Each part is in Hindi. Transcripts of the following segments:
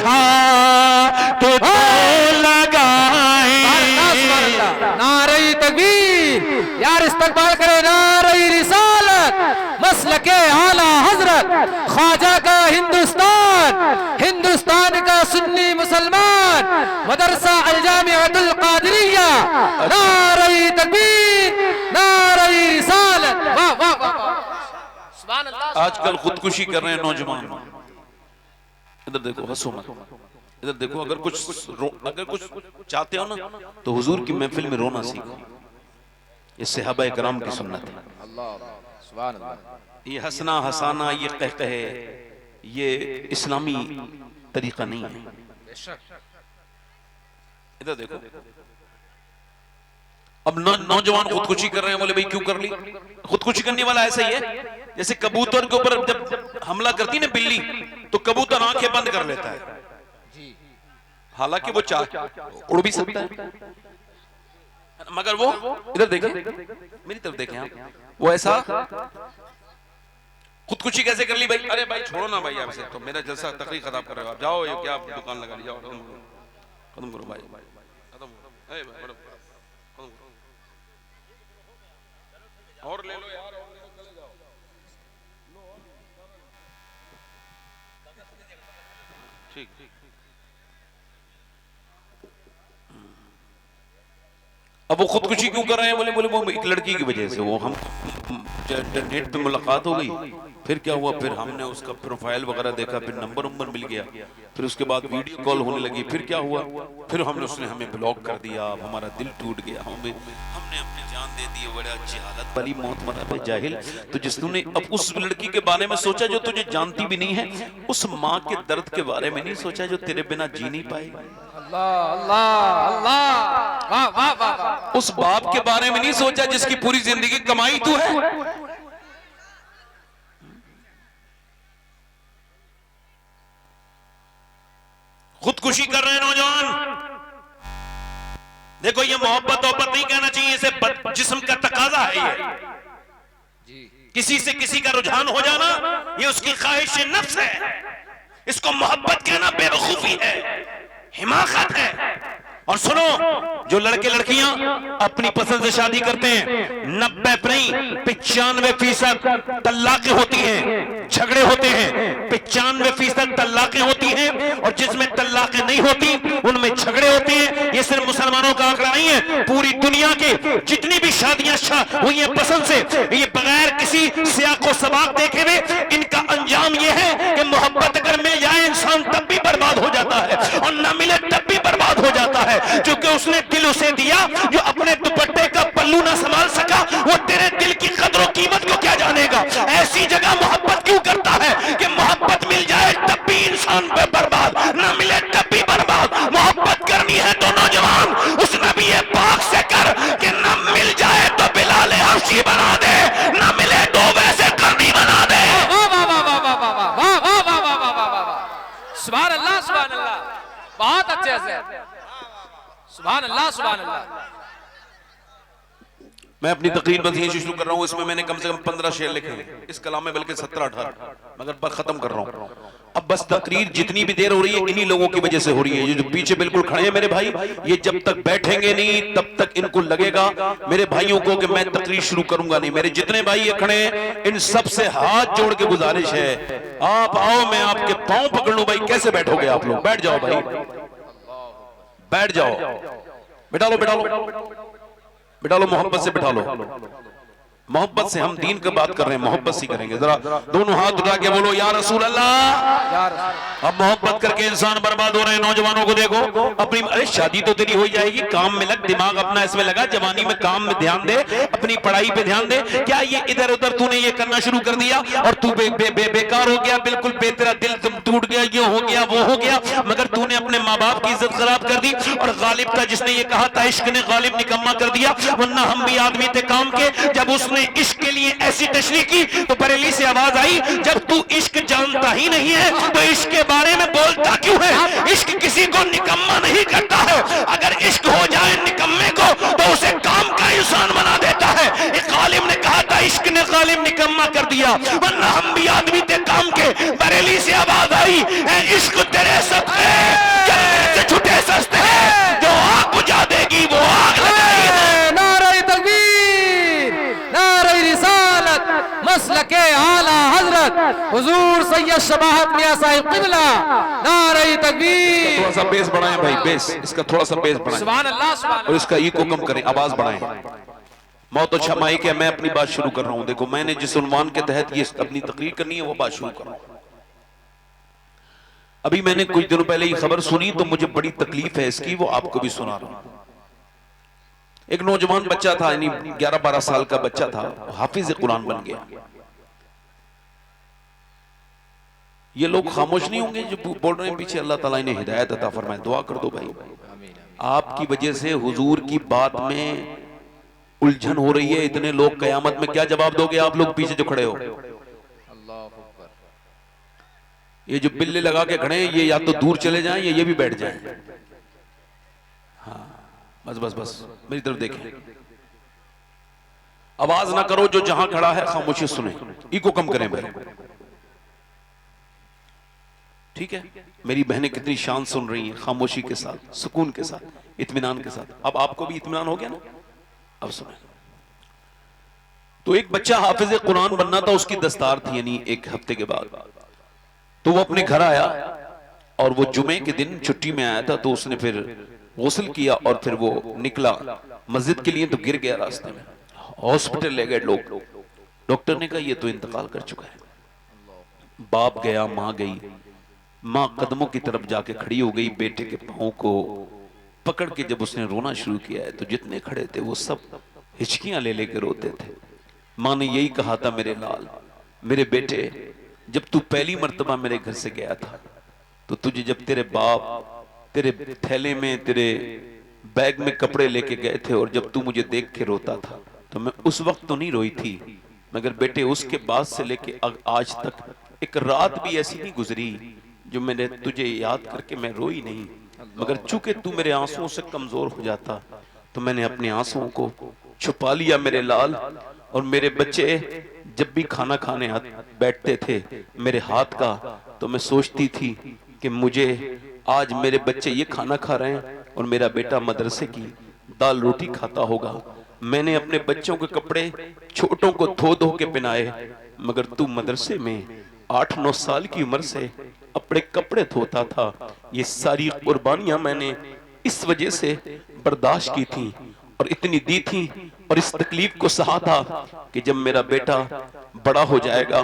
हाथ तो लगाए। नारे तकबीर यार, इस्तकबाल करे नारे रिसालत, मसलके आला हजरत, ख्वाजा का हिंदुस्तान, हिंदुस्तान का सुन्नी मुसलमान, मदरसा अल-जामिअतुल कादिरिया। नारे तकबीर, नारे रिसालत। वाह वाह वाह, सुभान अल्लाह। आजकल खुदकुशी कर रहे हैं नौजवान। इधर देखो, हंसो मत, इधर देखो। अगर कुछ चाहते हो ना तो हुजूर की महफिल में रोना सीखो। ये सहाबा कराम की सुन्नत है। सुभान अल्लाह। ये हंसना हंसाना, ये कहकहे, ये इस्लामी तरीका नहीं है। इधर देखो, अब नौजवान खुदकुशी कर रहे हैं। बोले भाई क्यों कर ली? खुदकुशी करने वाला ऐसा ही है जैसे कबूतर के ऊपर जब हमला करती ना बिल्ली, तो कबूतर आंखें बंद कर लेता है, हालांकि वो उड़ भी सकता है, मगर वो इधर देखें, मेरी तरफ देखें आप, वो ऐसा खुदकुशी कैसे कर ली भाई? अरे भाई छोड़ो ना भाई, आपसे तो मेरा जलसा तकरीर खराब कर रहे हो आप, जाओ ये क्या दुकान लगा ली, जाओ खत्म करो भाई, खत्म करो, और ले लो यार, और ले लो, चले जाओ। ठीक ठीक। अब वो खुदकुशी क्यों कर रहे हैं? बोले वो एक लड़की की वजह से, वो हम नेट पे मुलाकात हो गई, फिर क्या हुआ, फिर हमने उसका प्रोफाइल वगैरह देखा, फिर नंबर मिल गया, फिर उसके बाद वीडियो कॉल होने लगी, फिर क्या हुआ, फिर उसने हमें ब्लॉक कर दिया, हमारा दिल टूट गया, हमने अपनी जान दे दी, बड़ा जिहादत वाली मौत मरा पे जाहिल। तो जिसने अब उस लड़की के बारे में सोचा जो तुझे जानती भी नहीं है, उस माँ के दर्द के बारे में नहीं सोचा जो तेरे बिना जी नहीं पाएगी, अल्लाह अल्लाह, वाह वाह वाह। उस बाप के बारे में नहीं सोचा जिसकी पूरी जिंदगी कमाई तू है। खुदकुशी कर रहे हैं नौजवान। देखो ये मोहब्बत नहीं कहना चाहिए, इसे जिस्म का तकाजा है। ये किसी से किसी का रुझान हो जाना, ये उसकी ख्वाहिश नफ्स है। इसको मोहब्बत कहना बेवकूफी है, हिमाकत है। और सुनो, जो लड़के लड़कियां अपनी पसंद से शादी करते हैं, 90 नहीं 95% तलाकें होती हैं, झगड़े होते हैं। 95% तलाकें होती हैं, और जिसमें तलाकें नहीं होती उनमें झगड़े होते हैं। ये सिर्फ मुसलमानों का आंकड़ा नहीं है, पूरी दुनिया के जितनी भी शादियां हुई हैं पसंद से, ये बगैर किसी सियाको सबाक देखे हुए, इनका अंजाम ये है कि मोहब्बत अगर मिल जाए इंसान तब भी बर्बाद हो जाता है, और न मिले तब भी बर्बाद हो जाता है। क्योंकि उसने दिल उसे दिया जो अपने दुपट्टे का पल्लू ना संभाल सका, वो तेरे दिल की कदर और कीमत को क्या जानेगा। ऐसी जगह मोहब्बत क्यों करता है कि मोहब्बत मिल जाए तब भी इंसान पे बर्बाद, ना मिले तब भी बर्बाद। मोहब्बत करनी है तो नौजवान उस नबी पाक से कर कि ना मिल जाए तो बिलाल हबशी बना दे, ना मिले तो वैसे करनी बना दे। सुभान अल्लाह, सुभान अल्लाह, बहुत अच्छे से, सुभान अल्लाह, सुभान अल्लाह। मैं अपनी तकरीर बस यहीं से शुरू कर रहा हूँ। इसमें मैंने कम से कम 15 शेर लिखे हैं, इस कलाम में बल्कि 17-18, मगर पर खत्म कर रहा हूँ। अब बस तकरीर जितनी भी देर हो रही है इन्हीं लोगों की वजह से हो रही है। ये जो पीछे बिल्कुल खड़े हैं मेरे भाई, ये जब तक बैठेंगे नहीं तब तक इनको लगेगा मेरे भाइयों को कि मैं तकरीर शुरू करूंगा नहीं। मेरे जितने भाई ये खड़े हैं इन सब से हाथ जोड़ के गुजारिश है, आप आओ, मैं आपके पांव पकड़ लूं। भाई कैसे बैठोगे आप लोग? बैठ जाओ भाई, बैठ जाओ, बिठा लो बिठा लो बिठा लो, मोहब्बत से बिठा लो। मोहब्बत से हम दीन की बात कर रहे हैं, मोहब्बत से करेंगे। जरा दोनों हाथ उठा के बोलो या रसूल अल्लाह। अब मोहब्बत करके इंसान बर्बाद हो रहे हैं। नौजवानों को देखो, अपनी अरे शादी तो तेरी हो जाएगी, काम में लग, दिमाग अपना इसमें लगा, जवानी में काम में ध्यान दे, अपनी पढ़ाई पे ध्यान दे। क्या ये इधर उधर तूने ये करना शुरू कर दिया और तू बेकार हो गया, बिल्कुल तेरा दिल टूट गया, ये हो गया वो हो गया, मगर तूने अपने माँ बाप की इज्जत खराब कर दी। और गालिब था जिसने ये कहा था, इश्क ने गालिब निकम्मा कर दिया, वरना हम भी आदमी थे काम के। जब उसने इश्क के लिए ऐसी तशरीह की तो बरेली से आवाज आई, जब तू इश्क जानता ही नहीं है तो इश्क के बारे में बोलता क्यों है? इश्क किसी को निकम्मा नहीं करता है, अगर इश्क हो जाए निकम्मे को तो उसे काम का इंसान बना देता है। एक गालिब ने कहा था, इश्क ने गालिब निकम्मा कर दिया, वरना हम भी आदमी थे काम के। बरेली से आवाज आई, इश्क तेरे सदके हुजूर सैयद शबाहत मियां साहिब किबला, नारे तकबीर। थोड़ा सा बेस बढ़ाएं भाई, बेस इसका थोड़ा सा बेस बढ़ाएं सुभान अल्लाह सुभान और अल्लाह। इसका इको कम करें, आवाज बढ़ाएं। मौत अच्छा माइक है, मैं अपनी बात शुरू कर रहा हूं। देखो मैंने जिस उन्वान के तहत ये अपनी तकरीर करनी है वो बात शुरू कर रहा हूं। अभी मैंने कुछ दिनों पहले ये खबर सुनी तो मुझे बड़ी तकलीफ है इसकी, वो आपको भी सुना रहा हूं। एक नौजवान बच्चा था, यानी 11-12 साल का बच्चा था, हाफिज कुरान बन गया। ये लोग खामोश नहीं होंगे जो बोल रहे हैं पीछे, अल्लाह ताला इन्हें हिदायत अता फरमाए। दुआ कर दो भाई, आपकी वजह से हुजूर की बात में उलझन हो रही है। इतने लोग, कयामत में क्या जवाब दोगे आप लोग पीछे जो खड़े हो? ये जो बिल्ले लगा के खड़े हैं ये या तो दूर चले जाएं या ये भी बैठ जाएं। हाँ बस बस बस मेरी तरफ देखें, आवाज ना करो, जो जहां खड़ा है खामोशी सुने, इको कम करें भाई, ठीक है? मेरी बहनें कितनी शान सुन रही हैं, खामोशी के साथ, सुकून के साथ, इत्मीनान के साथ। अब आपको भी इत्मीनान हो गया ना? अब सुने। तो एक बच्चा हाफिज कुरान बनना था, उसकी दस्तार थी, यानी एक हफ्ते के बाद। तो वो अपने घर आया और वो जुमे के दिन छुट्टी में आया था, तो उसने फिर गुस्ल किया और फिर वो निकला मस्जिद के लिए, तो गिर गया रास्ते में। हॉस्पिटल ले गए लोग, डॉक्टर ने कहा ये तो इंतकाल कर चुका है। बाप गया, माँ गई, माँ कदमों की तरफ जाके खड़ी हो गई, बेटे के पाँव को पकड़ के जब उसने रोना शुरू किया है तो जितने खड़े थे वो सब हिचकियां ले लेकर रोते थे। माँ ने यही कहा था, मेरे लाल, मेरे बेटे, जब तू पहली मर्तबा मेरे घर से गया था तो तुझे जब तेरे बाप तेरे थैले में, तेरे बैग में कपड़े लेके गए थे और जब तू मुझे देख के रोता था तो मैं उस वक्त तो नहीं रोई थी, मगर बेटे उसके बाद से लेके आज तक एक रात भी ऐसी नहीं गुजरी जो मैंने तुझे याद करके मैं रोई नहीं। मगर चूंकि तू मेरे आंसुओं से कमजोर हो जाता तो मैंने अपने आंसुओं को छुपा लिया मेरे लाल। और मेरे बच्चे जब भी खाना खाने बैठते थे मेरे हाथ का, तो मैं सोचती थी कि मुझे आज मेरे बच्चे ये खाना खा रहे हैं और मेरा बेटा मदरसे की दाल रोटी खाता होगा। मैंने अपने बच्चों के कपड़े छोटों को धो धो के पहनाए, मगर तू मदरसे में 8-9 साल की उम्र से अपने कपड़े धोता था। ये सारी कुर्बानियां मैंने इस वजह से बर्दाश्त की थी और इतनी दी थी और इस तकलीफ को सहा था कि जब मेरा बेटा बड़ा हो जाएगा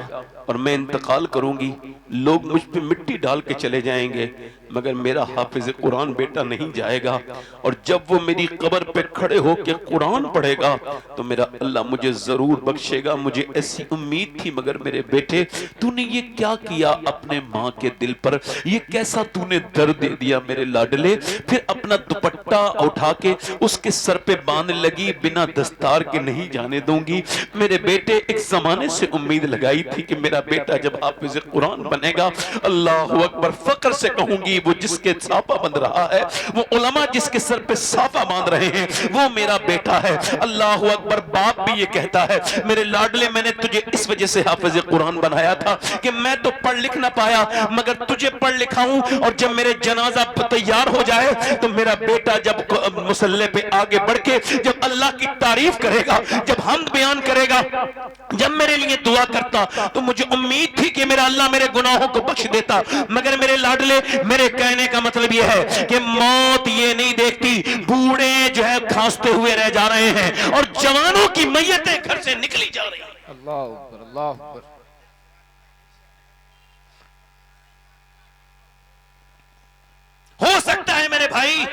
और मैं इंतकाल करूंगी, लोग मुझ पे मिट्टी डाल के चले जाएंगे, मगर मेरा हाफिज कुरान बेटा नहीं जाएगा। और जब वो मेरी कब्र पे खड़े होकर कुरान पढ़ेगा तो मेरा अल्लाह मुझे जरूर बख्शेगा। मुझे ऐसी उम्मीद थी, मगर मेरे बेटे तूने ये क्या किया अपने माँ के दिल पर, ये कैसा तूने दर्द दे दिया मेरे लाडले। फिर अपना दुपट्टा उठा के उसके सर पे बांधने लगी, बिना दस्तार के नहीं जाने दूंगी। मेरे बेटे एक जमाने से उम्मीद लगाई थी कि मेरा बेटा जब हाफिज कुरान बनेगा, अल्लाह अकबर, फक्र से कहूंगी, वो जिसके साफा बंध रहा है, वो उलमा जिसके सर पे साफा बांध रहे हैं, वो मेरा बेटा है। अल्लाह अकबर। बाप भी ये कहता है, मेरे लाडले, मैंने तुझे इस वजह से हाफिज कुरान बनाया था कि मैं तो पढ़ लिख ना पाया, मगर तुझे पढ़ लिखा हूं। और जब मेरे जनाजा तैयार हो जाए तो मेरा बेटा जब मुसल्ले पे आगे बढ़ के जब अल्लाह की तारीफ करेगा, जब हमद बयान करेगा, जब मेरे लिए दुआ करता, तो मुझे उम्मीद थी कि मेरा अल्लाह मेरे गुनाहों को बख्श देता। मगर मेरे लाडले, मेरे कहने का मतलब यह है कि मौत ये नहीं देखती, बूढ़े जो है खांसते हुए रह जा रहे हैं और जवानों की मैयतें घर से निकली जा रही हैं। अल्लाह अकबर, अल्लाह अकबर। हो सकता है मेरे भाई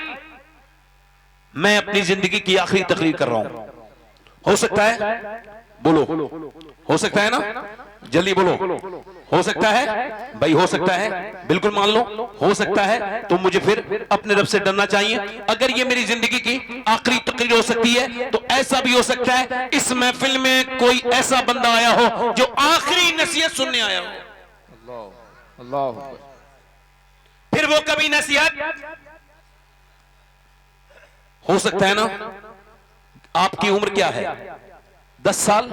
मैं अपनी जिंदगी की आखिरी तकरीर कर रहा हूं, हो सकता है, बोलो, हो सकता है ना, जल्दी बोलो, हो सकता है भाई, हो सकता है, बिल्कुल मान लो हो सकता है। तो मुझे फिर अपने रब से डरना चाहिए। अगर ये मेरी जिंदगी की आखिरी तकरीर हो सकती है तो ऐसा भी हो सकता है इस महफिल में कोई ऐसा बंदा आया हो जो आखिरी नसीहत सुनने आया हो। अल्लाह अल्लाह अकबर। फिर वो कभी नसीहत, हो सकता है ना, आपकी उम्र क्या है, 10 साल,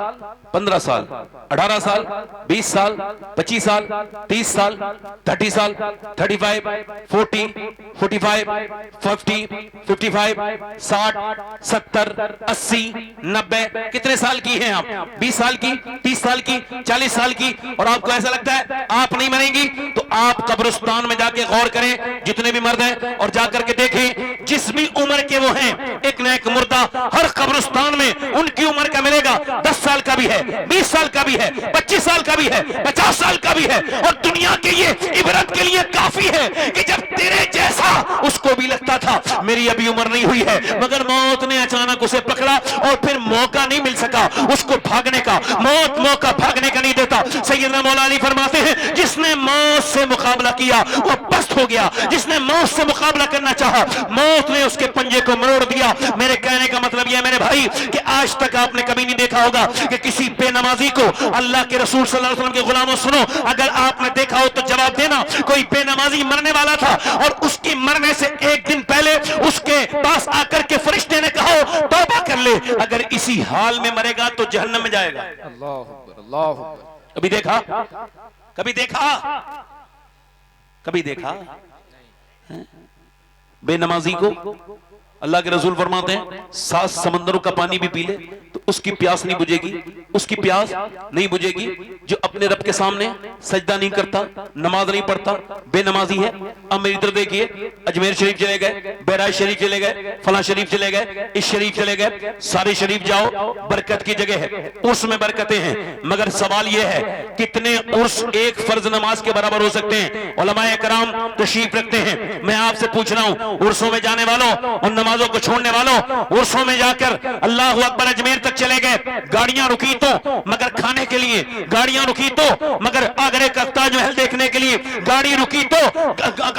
15 साल, 18 साल, 20 साल, 25 साल, 30 साल, 30 साल, 35, 40, 45, 50, 55, 60, 70, 80, 90, कितने साल की हैं आप? 20 साल की, 30 साल की, 40 साल की, और आपको ऐसा लगता है आप नहीं मरेंगी? तो आप कब्रिस्तान में जाके गौर करें, जितने भी मर्द हैं, और जाकर के देखें जिस भी उम्र के वो हैं, एक न एक मुर्दा हर कब्रिस्तान में उनकी उम्र का मिलेगा। 10 साल का भी है, 20 साल का भी है, 25 साल का भी है, 50 साल का भी है। और दुनिया के ये इबरत के लिए काफी है कि जब तेरे जैसा उसको भी लगता था मेरी अभी उम्र नहीं हुई है, मगर मौत ने अचानक उसे पकड़ा और फिर मौका नहीं मिल सका उसको भागने का। मौत मौका भागने का नहीं देता। सैयदना मौला अली फरमाते हैं, जिसने मौत से मुकाबला किया वो पस्त हो गया, जिसने मौत से मुकाबला करना चाहा मौत ने उसके पंजे को मरोड़ दिया। मेरे कहने का मतलब यह है मेरे भाई कि आज तक आपने कभी नहीं देखा होगा कि किसी बेनमाजी को अल्लाह के रसूल सल्लल्लाहु अलैहि वसल्लम के गुलामों, सुनो, अगर आपने देखा हो तो जवाब देना, कोई बेनमाजी मरने वाला था और उसकी मरने से एक दिन पहले उसके पास आकर के फरिश्ते ने कहा तौबा कर ले, अगर इसी हाल में मरेगा तो जहन्नम में जाएगा। अल्लाह अकबर, अल्लाह अकबर। कभी देखा? कभी देखा? कभी देखा बेनमाजी को? अल्लाह के रसूल फरमाते हैं 7 समंदरों का पानी भी पी ले तो उसकी प्यास नहीं बुझेगी, उसकी प्यास नहीं बुझेगी जो अपने रब के सामने सजदा नहीं करता, नमाज नहीं पढ़ता, बेनमाजी है। अब मेरी इधर देखिए, अजमेर शरीफ चले गए, बहराइच शरीफ चले गए, फला शरीफ चले गए, इस शरीफ चले गए, सारे शरीफ जाओ, बरकत की जगह है, उर्स में बरकतें हैं। मगर सवाल यह है कितने उर्स एक फर्ज नमाज के बराबर हो सकते हैं? उलमाए कराम तशरीफ रखते हैं। मैं आपसे पूछ रहा हूं, उर्सों में जाने वालों और नमाजों को छोड़ने वालों, उर्सों में जाकर अल्लाह अकबर अजमेर तक चले गए, गाड़ियां रुकी तो मगर खाने के लिए, गाड़ियां रुकी तो मगर आगरे का ताजमहल देखने के लिए, गाड़ी रुकी तो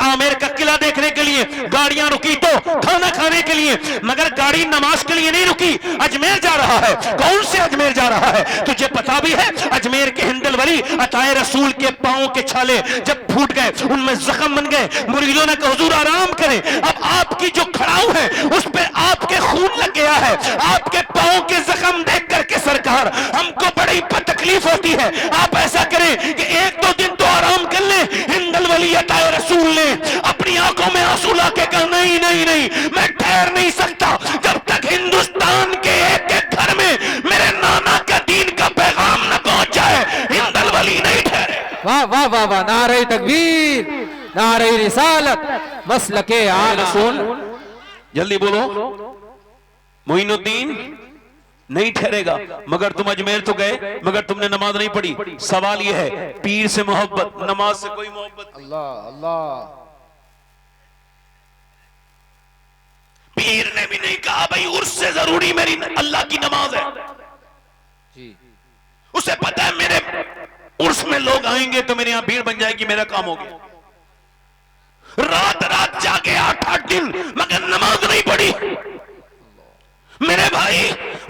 आमेर का किला देखने के लिए, गाड़ियां रुकी तो खाना खाने के लिए, मगर गाड़ी नमाज के लिए नहीं रुकी। अजमेर जा रहा है, कौन से अजमेर जा रहा है? तुझे पता भी है अजमेर के हिंदल वली अताए रसूल के पांव के छाले जब फूट गए, उनमें जख्म बन गए, मुरीदों ने कहा हुजूर आराम करें, अब आपकी जो खड़ाऊ है उस पे आपके खून लग गया है, आपके पांव के जख्म देख करके सरकार हमको बड़ी तकलीफ होती है। आप ऐसा करें कि 1-2 दिन तो आराम कर लें। हिंदल वली अताए रसूल ने अपनी आंखों में आंसू लाके कहा नहीं नहीं नहीं, मैं ठहर नहीं सकता जब तक हिंदुस्तान के एक घर में मेरे नाना का दीन का पैगाम न पहुंच जाए। हिंदल वली नहीं ठहरे। वाह वाह वाह वाह, नारे तकबीर, नारे रिसालत, मसलके आला रसूल। जल्दी बोलो, मोइनुद्दीन नहीं ठहरेगा। मगर तुम अजमेर तो गए मगर तुमने नमाज नहीं पढ़ी। सवाल यह है, पीर से मोहब्बत, नमाज से कोई मोहब्बत नहीं। अल्लाह अल्लाह। पीर ने भी नहीं कहा भाई उर्स से जरूरी मेरी अल्लाह की नमाज है जी। उसे पता है मेरे उर्स में लोग आएंगे तो मेरे यहां भीड़ बन जाएगी, मेरा काम हो गया। रात रात जाके 8-8 दिन मगर नमाज नहीं पढ़ी। मेरे भाई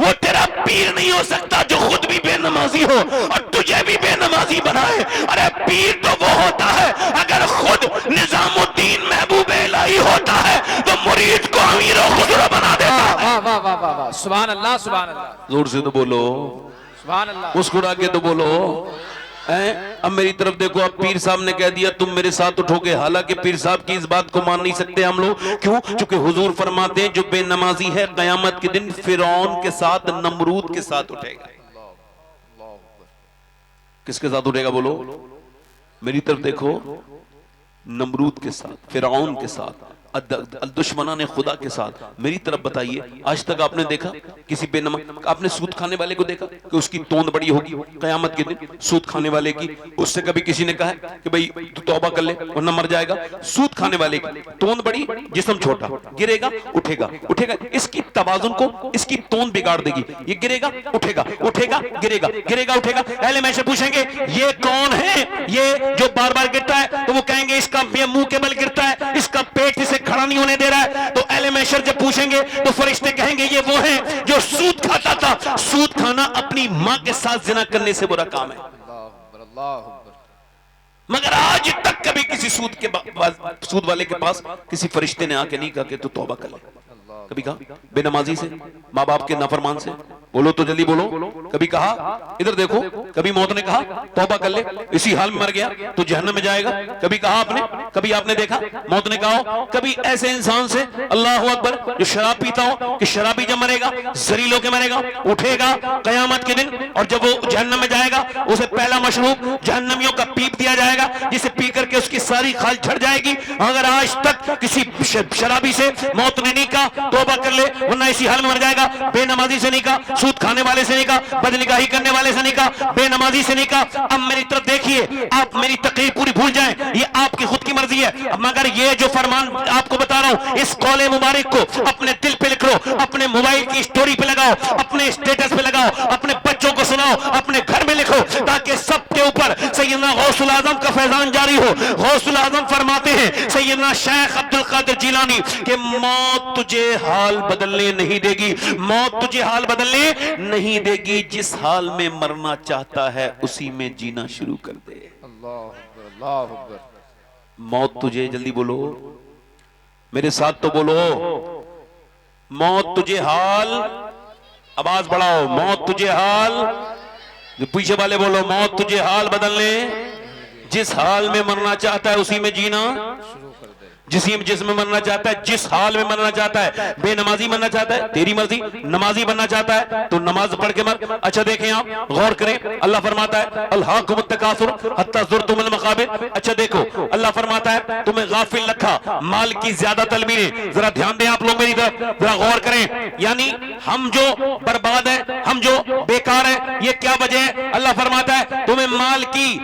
वो तेरा पीर नहीं हो सकता जो खुद भी बेनमाजी हो और तुझे भी बेनमाजी बनाए। अरे पीर तो वो होता है अगर खुद निजामुद्दीन महबूब इलाही होता है तो मुरीद को अमीर और खुजरा बना देता है। वाह वाह वाह वाह वाह, सुभान अल्लाह सुभान अल्लाह। जोर से तो बोलो, सुभान अल्लाह। मुस्कुरा के तो बोलो। अब मेरी तरफ देखो, अब पीर साहब ने कह दिया तुम मेरे साथ उठोगे। हालांकि पीर साहब की इस बात को मान नहीं सकते हम लोग। क्यों? क्योंकि हुजूर फरमाते हैं जो बेनमाजी है कयामत के दिन फिरौन के साथ, नमरूद के साथ उठेगा। किसके साथ उठेगा बोलो? मेरी तरफ देखो, नमरूद के साथ, फिरौन के साथ, दुश्मना ने खुदा के साथ। मेरी तरफ बताइए, आज तक आपने देखा किसी बेनमाज, आपने सूद खाने वाले को देखा कि उसकी तोंद बड़ी होगी कयामत के दिन? सूद खाने वाले की उससे कभी किसी ने कहा है कि भाई तू तौबा कर ले वरना मर जाएगा? सूद खाने वाले की तोंद बड़ी, जिस्म छोटा, गिरेगा उठेगा, उठेगा। इसकी तवाजुन को इसकी तोंद बिगाड़ देगी। ये गिरेगा उठेगा, उठेगा गिरेगा, गिरेगा उठेगा। पहले मैं से पूछेंगे ये कौन है ये जो बार बार गिरता है? तो वो कहेंगे इसका मुंह के बल गिरता है, इसका पेट इसे खड़ा नहीं होने दे रहा है। तो एले मैशर जब पूछेंगे तो फरिश्ते कहेंगे ये वो है जो सूद खाता था। सूद खाना अपनी मां के साथ जिना करने से बुरा काम है। मगर आज तक कभी किसी सूद वाले के पास किसी फरिश्ते ने आके नहीं कहा कि तू तौबा कर ले। कभी कहा बेनमाजी से, माँ बाप के नाफरमान से, बोलो तो जल्दी बोलो। कभी कहा इधर देखो, कभी मौत ने कहा तौबा कर ले, इसी हाल में मर गया तो जहन्नम में जाएगा। कभी कहा आपने, कभी आपने देखा मौत ने कहा हो कभी ऐसे इंसान से, अल्लाह अकबर, जो शराब पीता हो कि शराबी जब मरेगा जरील होके मरेगा, उठेगा कयामत के दिन और जब वो जहन्नम में जाएगा उसे पहला मशरूब जहन्नमियों का पीप दिया जाएगा, जिसे पी करके उसकी सारी खाल झड़ जाएगी। अगर आज तक किसी शराबी से मौत ने नहीं कहा तौबा कर ले वरना इसी हाल में मर जाएगा, बेनमाजी से नहीं कहा, सूद खाने वाले से नहीं कहा, बदनिगाही करने वाले से नहीं कहा, बेनमाजी से नहीं कहा। अब मेरी तरफ देखिए, आप मेरी तकरीर पूरी भूल जाएं, ये आपकी खुद की मर्जी है, मगर ये जो फरमान आपको बता रहा हूं इस कौले मुबारक को अपने दिल पे लिख लो, अपने मोबाइल की स्टोरी पे लगाओ, अपने स्टेटस पे लगाओ, अपने बच्चों को सुनाओ, अपने घर में लिखो, ताकि सबके ऊपर सैयदना गौसुल आजम का फैजान जारी हो। गौसुल आजम फरमाते हैं सैयदना शेख अब्दुल कादिर जिलानी कि मौत तुझे हाल बदलने नहीं देगी, मौत तुझे हाल बदलने नहीं देगी, जिस हाल में मरना चाहता है उसी में जीना शुरू कर दे। अल्लाह अकबर, अल्लाह अकबर। मौत तुझे, जल्दी बोलो मेरे साथ तो बोलो, मौत तुझे हाल, आवाज बढ़ाओ, मौत तुझे हाल, जो पीछे वाले बोलो, मौत तुझे हाल बदलने, जिस हाल में मरना चाहता है उसी में जीना जिसमें मरना चाहता है, जिस हाल में मरना चाहता है, बेनमाजी मरना चाहता है तेरी मर्जी, नमाजी बनना चाहता है तो नमाज पढ़ के मर। अच्छा देखें आप, गौर करें, अल्लाह फरमाता है अल्हाकुमुत तकासुर हत्ता ज़ुरतुमुल मकाबिर। अच्छा देखो, अल्लाह फरमाता है तुम्हें गाफिल रखा माल की ज्यादा तलबी ने। जरा ध्यान दें आप लोग मेरी तरफ, जरा गौर करें, यानी हम जो बर्बाद है, हम जो बेकार है, ये क्या वजह है? अल्लाह फरमाता है तुम्हें माल की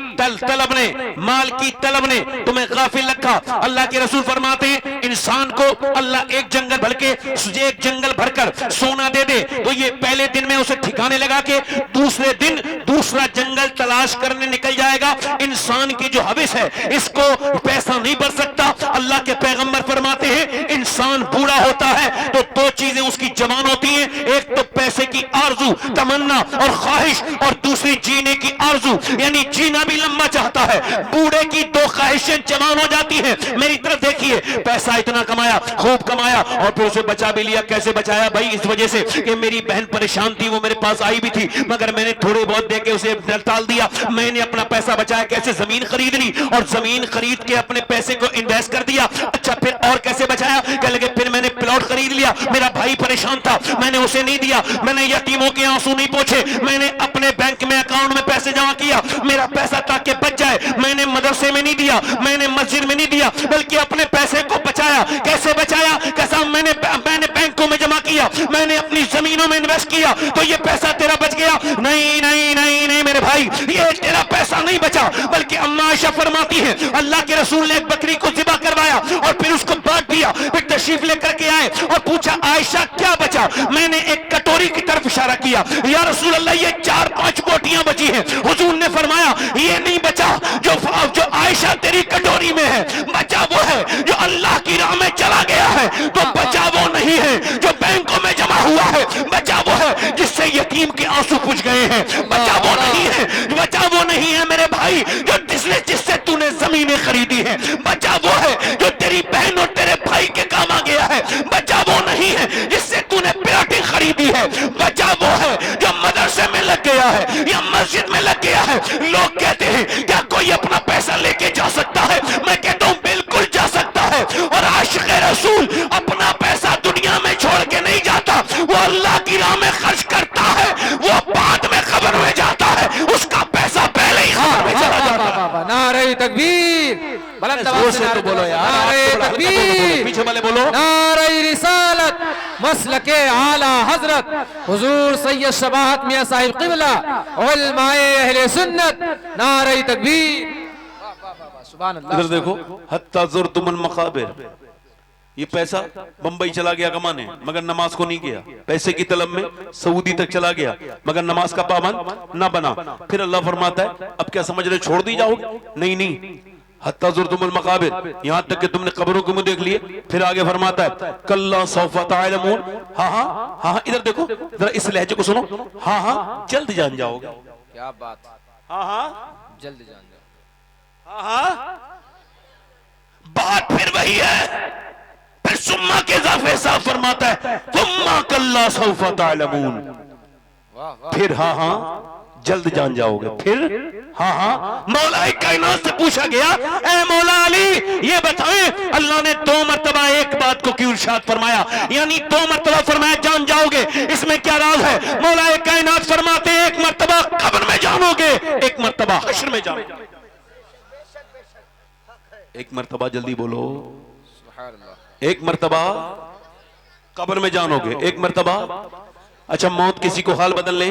तलब ने तुम्हें गाफिल रखा। अल्लाह के रसूल फरमाते हैं इंसान को अल्लाह एक जंगल भरकर सोना दे दे तो ये पहले दिन में उसे ठिकाने लगा के दूसरे दिन दूसरा जंगल तलाश करने निकल जाएगा। इंसान की जो हविस है इसको पैसा नहीं बढ़ सकता। अल्लाह के पैगंबर फरमाते हैं इंसान बूढ़ा होता है तो दो चीजें उसकी जवान होती हैं, एक तो पैसे की आरजू, तमन्ना और ख्वाहिश, और दूसरी जीने की आरजू, यानी जीना भी लंबा चाहता है। बूढ़े की दो ख्वाहिशें जवान हो जाती हैं। मेरी तरफ देखिए, पैसा इतना कमाया, खूब कमाया और फिर उसे बचा भी लिया। कैसे बचाया भाई? इस वजह से कि मेरी बहन परेशान थी, वो मेरे पास आई भी थी मगर मैंने थोड़े बहुत देके उसे टाल दिया। मैंने अपना पैसा बचाया, कैसे? जमीन खरीद ली और जमीन खरीद के अपने पैसे को इन्वेस्ट कर दिया। अच्छा फिर और कैसे बचाया? कह लगे फिर मैंने प्लॉट खरीद लिया, मेरा भाई परेशान था, मैंने उसे नहीं दिया, मैंने यतीमों के आंसू नहीं पोंछे, मैंने अपने बैंक में अकाउंट में पैसे जमा किया, मेरा पैसा ताकि बच जाए। मैंने मदरसे में नहीं दिया, मैंने मस्जिद में नहीं दिया, बल्कि अपने पैसे को बचाया। कैसे बचाया? कैसा? मैंने बैंकों में जमा किया, मैंने अपनी जमीनों में इन्वेस्ट किया, तो ये पैसा तेरा बच गया। नहीं नहीं नहीं नहीं मेरे भाई, ये तेरा पैसा नहीं बचा, बल्कि अम्मा आयशा फरमाती है अल्लाह के रसूल ने एक बकरी को ज़िबा करवाया और फिर उसको बांट दिया। फिर तशरीफ लेकर के आए और पूछा आयशा क्या बचा? मैंने एक कटोरी की तरफ इशारा किया, या रसूल अल्लाह ये 4-5 बोटियां बची हैं। हुजूर ने फरमाया ये नहीं बचा जो आयशा तेरी कटोरी में है, बचा वो है जो अल्लाह की राह में चला गया है, तो बचा वो नहीं है जो बैंकों में जमा हुआ है, बचा वो है जिससे यतीम के आंसू पूछ गए हैं, बचा वो नहीं है, बचा वो नहीं है मेरे भाई जो जिससे तूने जमीनें खरीदी है, बचा वो है जो तेरी बहन और तेरे भाई के काम आ गया है, बचा वो नहीं है जिससे तूने प्लॉटिंग खरीदी है, बचा वो है जो मदरसे में लग गया है या मस्जिद में लग गया है। लोग कहते हैं क्या कोई अपना पैसा लेके जा सकता है? मैं कहता हूं बिल्कुल जा सकता है। और आशिक़ रसूल अपना पैसा दुनिया में छोड़ के नहीं जाता, वो अल्लाह की राह में खर्च करता है, वो बाद में खबर में जाता है, उसका पैसा पहले ही खबर में चला जाता है। नारे तकबीर, बुलंद आवाज से नारे बोलो यार, नारे तकबीर, पीछे वाले बोलो, नारे रिसालत मसलके आला हजरत हुजूर सैयद शबाहत मियां साहिब क़िबला उलमाए अहले सुन्नत, नारे तकबीर। सुभान अल्लाह। इधर देखो, हत्ता ज़ुरतुमुल मकाबिर, ये पैसा बंबई चला गया कमाने मगर नमाज को नहीं किया, पैसे की तलब में सऊदी तक चला गया मगर नमाज का पाबंद ना बना। फिर अल्लाह फरमाता है अब क्या समझ रहे छोड़ दी जाओगे? नहीं नहीं, हत्ता ज़ुरतुमुल मकाबिर, यहां तक कि तुमने कब्रों को मुंह देख लिए। फिर आगे फरमाता है कल्ला सौफा तालमून, हाँ हाँ हाँ, इधर देखो जरा इस लहजे को सुनो, हाँ हाँ जल्द जान जाओगे। क्या बात, हाँ हाँ जल्द जान जाओ, हाँ हाँ, बात फिर वही है। सुम्मा के इजाफे साहब फरमाता है सुम्मा कल्ला सौफा तालमून, फिर हाँ हाँ जल्द जान जाओगे, फिर हाँ हाँ। मौला कायनात से पूछा गया, ए मौला अली ये बताएं अल्लाह ने 2 मर्तबा एक बात को क्यों इरशाद फरमाया, यानी 2 मर्तबा फरमाया जान जाओगे, इसमें क्या राज है? मौला कायनात फरमाते हैं 1 मर्तबा कब्र में जानोगे, 1 मर्तबा हश्र में जानोगे। 1 मर्तबा जल्दी बोलो, 1 मर्तबा कब्र में जानोगे, 1 मर्तबा। अच्छा मौत किसी को हाल बदल ले,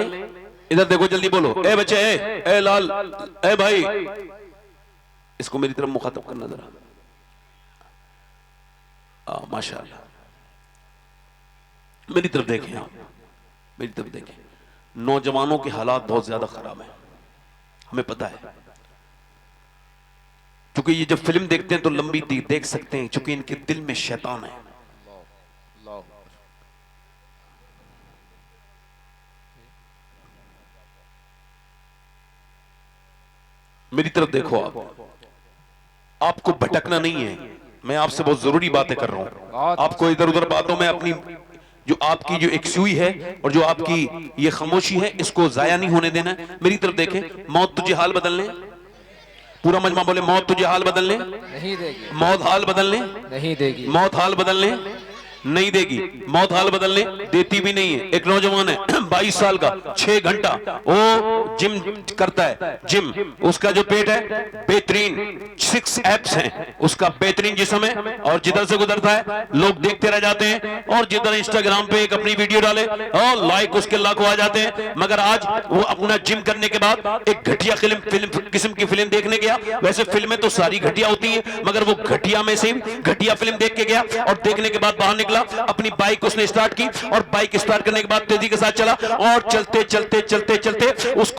इधर देखो जल्दी बोलो, ए बच्चे, ए लाल, ए भाई, इसको मेरी तरफ मुखातब करना जरा। माशाअल्लाह, मेरी तरफ देखें आप, मेरी तरफ देखें। नौजवानों के हालात बहुत ज्यादा खराब हैं, हमें पता है, क्योंकि ये जब फिल्म देखते हैं तो लंबी देख सकते हैं, क्योंकि इनके दिल में शैतान है। मेरी तरफ देखो आपको भटकना नहीं है, मैं आपसे बहुत जरूरी बातें कर रहा हूं। आपको इधर उधर बातों में अपनी जो आपकी जो एक सुई है और जो आपकी ये खामोशी है, इसको जाया नहीं होने देना। मेरी तरफ देखें, मौत तुझे हाल बदलने, पूरा मजमा बोले मौत तुझे हाल बदलने नहीं देगी, मौत हाल बदलने नहीं देगी, मौत हाल बदलने नहीं देगी, मौत हाल बदलने देती भी नहीं है। एक नौजवान है 22 साल का, 6 घंटा वो जिम करता है, जिम, उसका जो पेट है बेहतरीन, 6 एप्स हैं, उसका बेहतरीन जिस्म है, और जिधर से गुजरता है लोग देखते रह जाते हैं, और जिधर इंस्टाग्राम पे एक अपनी वीडियो डाले और लाइक उसके लाखों आ जाते हैं। मगर आज वो अपना जिम करने के बाद एक घटिया फिल्म किस्म की फिल्म देखने गया। वैसे फिल्में तो सारी घटिया होती हैं, मगर वो घटिया में से घटिया फिल्म देख के गया, और देखने के बाद बाहर निकला, अपनी बाइक उसने स्टार्ट की, और बाइक स्टार्ट करने के बाद तेजी के साथ चला, और चलते चलते चलते चलते उसको